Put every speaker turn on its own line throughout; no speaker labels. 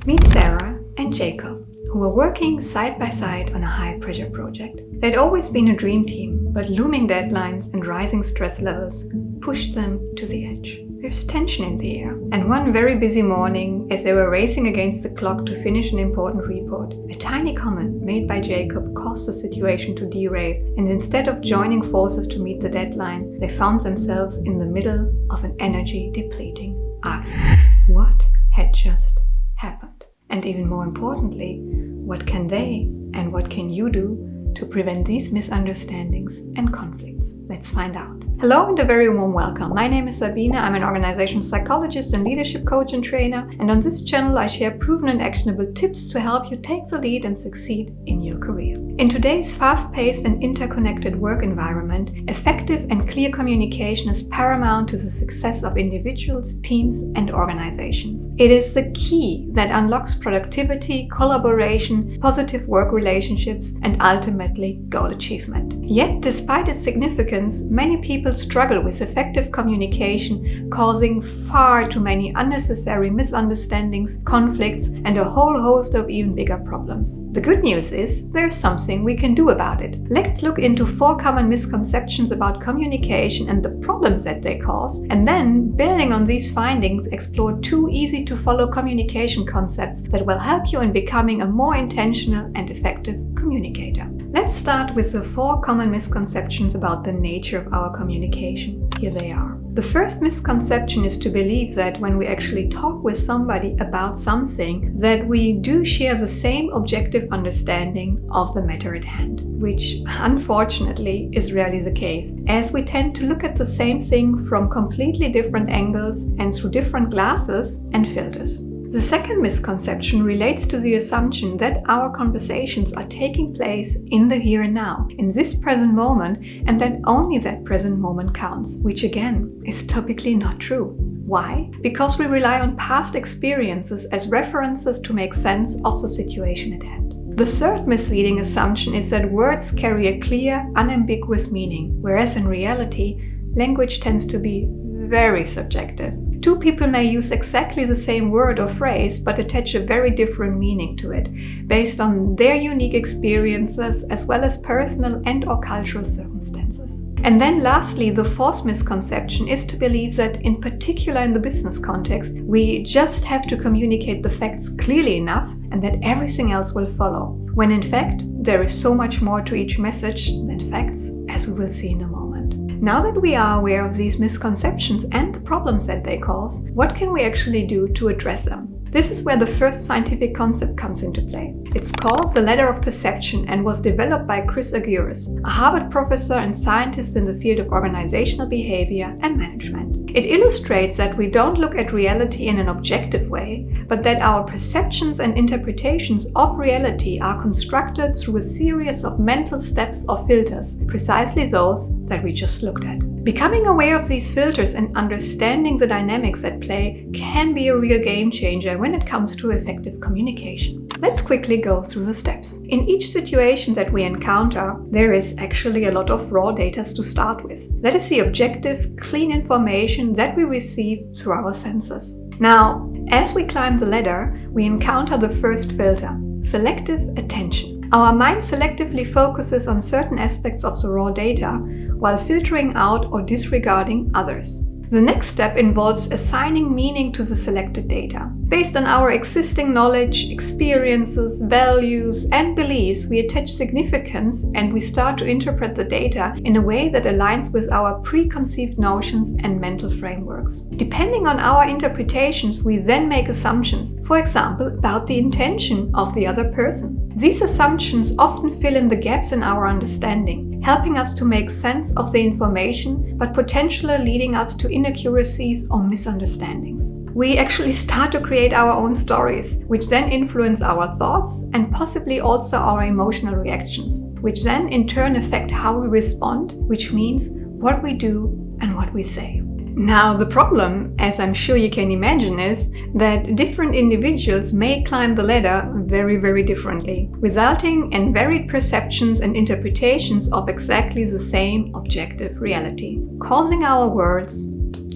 Meet Sarah and Jacob, who were working side by side on a high-pressure project. They'd always been a dream team, but looming deadlines and rising stress levels pushed them to the edge. There's tension in the air, and one very busy morning, as they were racing against the clock to finish an important report, a tiny comment made by Jacob caused the situation to derail, and instead of joining forces to meet the deadline, they found themselves in the middle of an energy-depleting argument. What had just happened? And even more importantly, what can they and what can you do to prevent these misunderstandings and conflicts? Let's find out. Hello and a very warm welcome. My name is Sabine. I'm an organizational psychologist and leadership coach and trainer. And on this channel, I share proven and actionable tips to help you take the lead and succeed in your career. In today's fast-paced and interconnected work environment, effective and clear communication is paramount to the success of individuals, teams, and organizations. It is the key that unlocks productivity, collaboration, positive work relationships, and ultimately goal achievement. Yet, despite its significance, many people struggle with effective communication, causing far too many unnecessary misunderstandings, conflicts, and a whole host of even bigger problems. The good news is there's something we can do about it. Let's look into 4 common misconceptions about communication and the problems that they cause, and then, building on these findings, explore 2 easy-to-follow communication concepts that will help you in becoming a more intentional and effective communicator. Let's start with the 4 common misconceptions about the nature of our communication. Here they are. The first misconception is to believe that when we actually talk with somebody about something, that we do share the same objective understanding of the matter at hand, which unfortunately is rarely the case, as we tend to look at the same thing from completely different angles and through different glasses and filters. The second misconception relates to the assumption that our conversations are taking place in the here and now, in this present moment, and that only that present moment counts, which again is typically not true. Why? Because we rely on past experiences as references to make sense of the situation at hand. The third misleading assumption is that words carry a clear, unambiguous meaning, whereas in reality, language tends to be very subjective. 2 people may use exactly the same word or phrase, but attach a very different meaning to it, based on their unique experiences as well as personal and/or cultural circumstances. And then lastly, the 4th misconception is to believe that, in particular in the business context, we just have to communicate the facts clearly enough and that everything else will follow, when in fact, there is so much more to each message than facts, as we will see in a moment. Now that we are aware of these misconceptions and the problems that they cause, what can we actually do to address them? This is where the first scientific concept comes into play. It's called the ladder of perception and was developed by Chris Aguirre, a Harvard professor and scientist in the field of organizational behavior and management. It illustrates that we don't look at reality in an objective way, but that our perceptions and interpretations of reality are constructed through a series of mental steps or filters, precisely those that we just looked at. Becoming aware of these filters and understanding the dynamics at play can be a real game changer when it comes to effective communication. Let's quickly go through the steps. In each situation that we encounter, there is actually a lot of raw data to start with. That is the objective, clean information that we receive through our senses. Now, as we climb the ladder, we encounter the first filter, selective attention. Our mind selectively focuses on certain aspects of the raw data, while filtering out or disregarding others. The next step involves assigning meaning to the selected data. Based on our existing knowledge, experiences, values, and beliefs, we attach significance and we start to interpret the data in a way that aligns with our preconceived notions and mental frameworks. Depending on our interpretations, we then make assumptions, for example, about the intention of the other person. These assumptions often fill in the gaps in our understanding, helping us to make sense of the information, but potentially leading us to inaccuracies or misunderstandings. We actually start to create our own stories, which then influence our thoughts and possibly also our emotional reactions, which then in turn affect how we respond, which means what we do and what we say. Now, the problem, as I'm sure you can imagine, is that different individuals may climb the ladder very, very differently, resulting in varied perceptions and interpretations of exactly the same objective reality, causing our worlds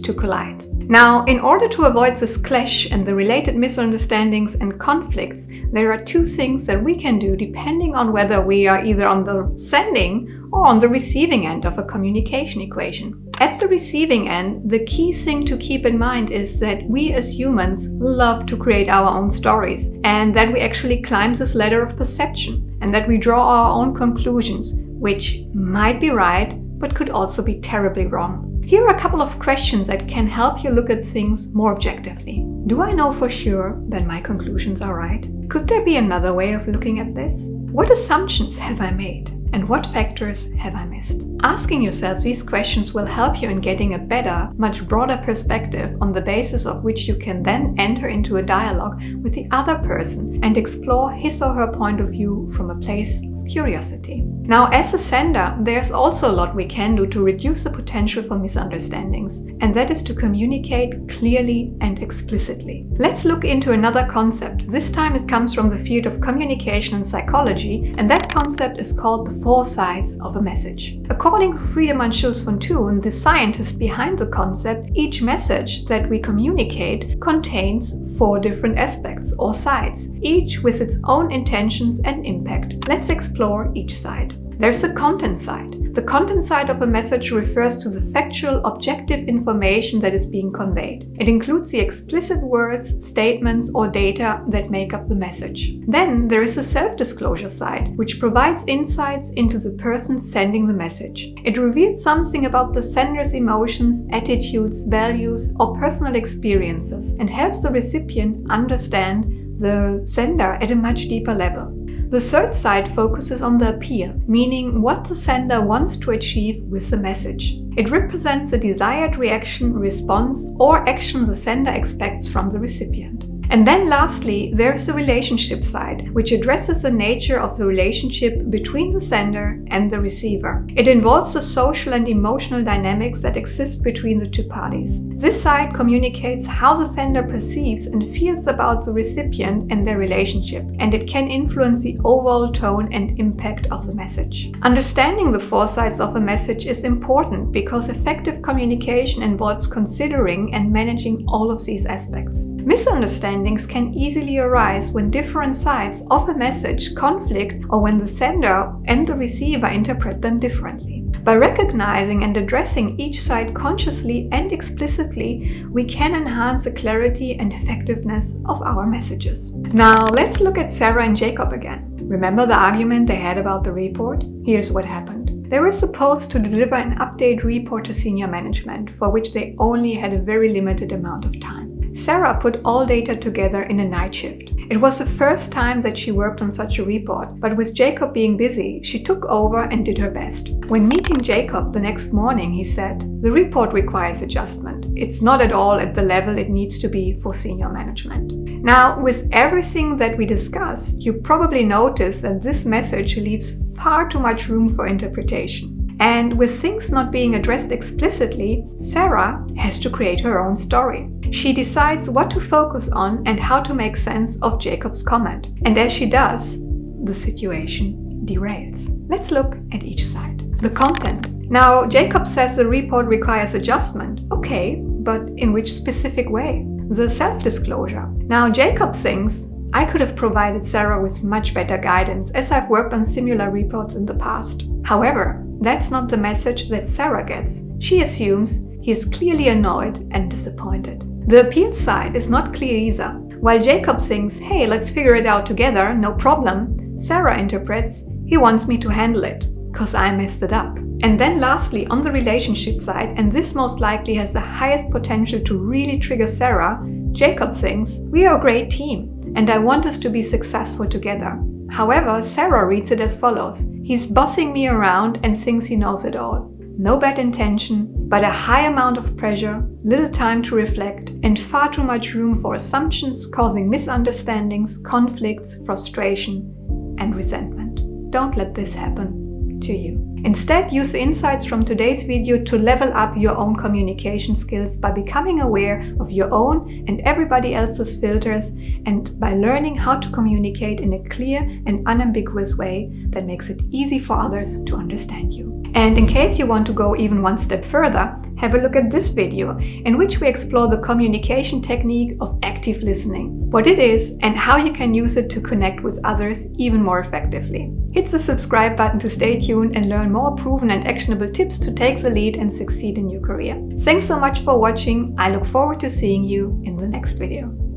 to collide. Now, in order to avoid this clash and the related misunderstandings and conflicts, there are two things that we can do depending on whether we are either on the sending or on the receiving end of a communication equation. At the receiving end, the key thing to keep in mind is that we as humans love to create our own stories, and that we actually climb this ladder of perception, and that we draw our own conclusions, which might be right, but could also be terribly wrong. Here are a couple of questions that can help you look at things more objectively. Do I know for sure that my conclusions are right? Could there be another way of looking at this? What assumptions have I made? And what factors have I missed? Asking yourself these questions will help you in getting a better, much broader perspective on the basis of which you can then enter into a dialogue with the other person and explore his or her point of view from a place of curiosity. Now, as a sender, there's also a lot we can do to reduce the potential for misunderstandings, and that is to communicate clearly and explicitly. Let's look into another concept. This time it comes from the field of communication and psychology, and that concept is called the 4 sides of a message. According to Friedemann Schulz von Thun, the scientist behind the concept, each message that we communicate contains 4 different aspects or sides, each with its own intentions and impact. Let's explore each side. There's the content side. The content side of a message refers to the factual, objective information that is being conveyed. It includes the explicit words, statements, or data that make up the message. Then there is the self-disclosure side, which provides insights into the person sending the message. It reveals something about the sender's emotions, attitudes, values, or personal experiences, and helps the recipient understand the sender at a much deeper level. The third side focuses on the appeal, meaning what the sender wants to achieve with the message. It represents the desired reaction, response, or action the sender expects from the recipient. And then lastly, there is the relationship side, which addresses the nature of the relationship between the sender and the receiver. It involves the social and emotional dynamics that exist between the two parties. This side communicates how the sender perceives and feels about the recipient and their relationship, and it can influence the overall tone and impact of the message. Understanding the 4 sides of a message is important because effective communication involves considering and managing all of these aspects. Misunderstandings can easily arise when different sides of a message conflict or when the sender and the receiver interpret them differently. By recognizing and addressing each side consciously and explicitly, we can enhance the clarity and effectiveness of our messages. Now, let's look at Sarah and Jacob again. Remember the argument they had about the report? Here's what happened. They were supposed to deliver an update report to senior management, for which they only had a very limited amount of time. Sarah put all data together in a night shift. It was the first time that she worked on such a report, but with Jacob being busy, she took over and did her best. When meeting Jacob the next morning, he said, "The report requires adjustment. It's not at all at the level it needs to be for senior management." Now, with everything that we discussed, you probably noticed that this message leaves far too much room for interpretation. And with things not being addressed explicitly, Sarah has to create her own story. She decides what to focus on and how to make sense of Jacob's comment. And as she does, the situation derails. Let's look at each side. The content. Now, Jacob says the report requires adjustment. Okay, but in which specific way? The self-disclosure. Now, Jacob thinks, I could have provided Sarah with much better guidance as I've worked on similar reports in the past. However, that's not the message that Sarah gets. She assumes he is clearly annoyed and disappointed. The appeal side is not clear either. While Jacob thinks, hey, let's figure it out together, no problem, Sarah interprets, he wants me to handle it, cause I messed it up. And then lastly, on the relationship side, and this most likely has the highest potential to really trigger Sarah, Jacob thinks, we are a great team, and I want us to be successful together. However, Sarah reads it as follows. He's bossing me around and thinks he knows it all. No bad intention, but a high amount of pressure, little time to reflect, and far too much room for assumptions causing misunderstandings, conflicts, frustration, and resentment. Don't let this happen to you. Instead, use the insights from today's video to level up your own communication skills by becoming aware of your own and everybody else's filters, and by learning how to communicate in a clear and unambiguous way that makes it easy for others to understand you. And in case you want to go even one step further, have a look at this video in which we explore the communication technique of active listening, what it is and how you can use it to connect with others even more effectively. Hit the subscribe button to stay tuned and learn more proven and actionable tips to take the lead and succeed in your career. Thanks so much for watching. I look forward to seeing you in the next video.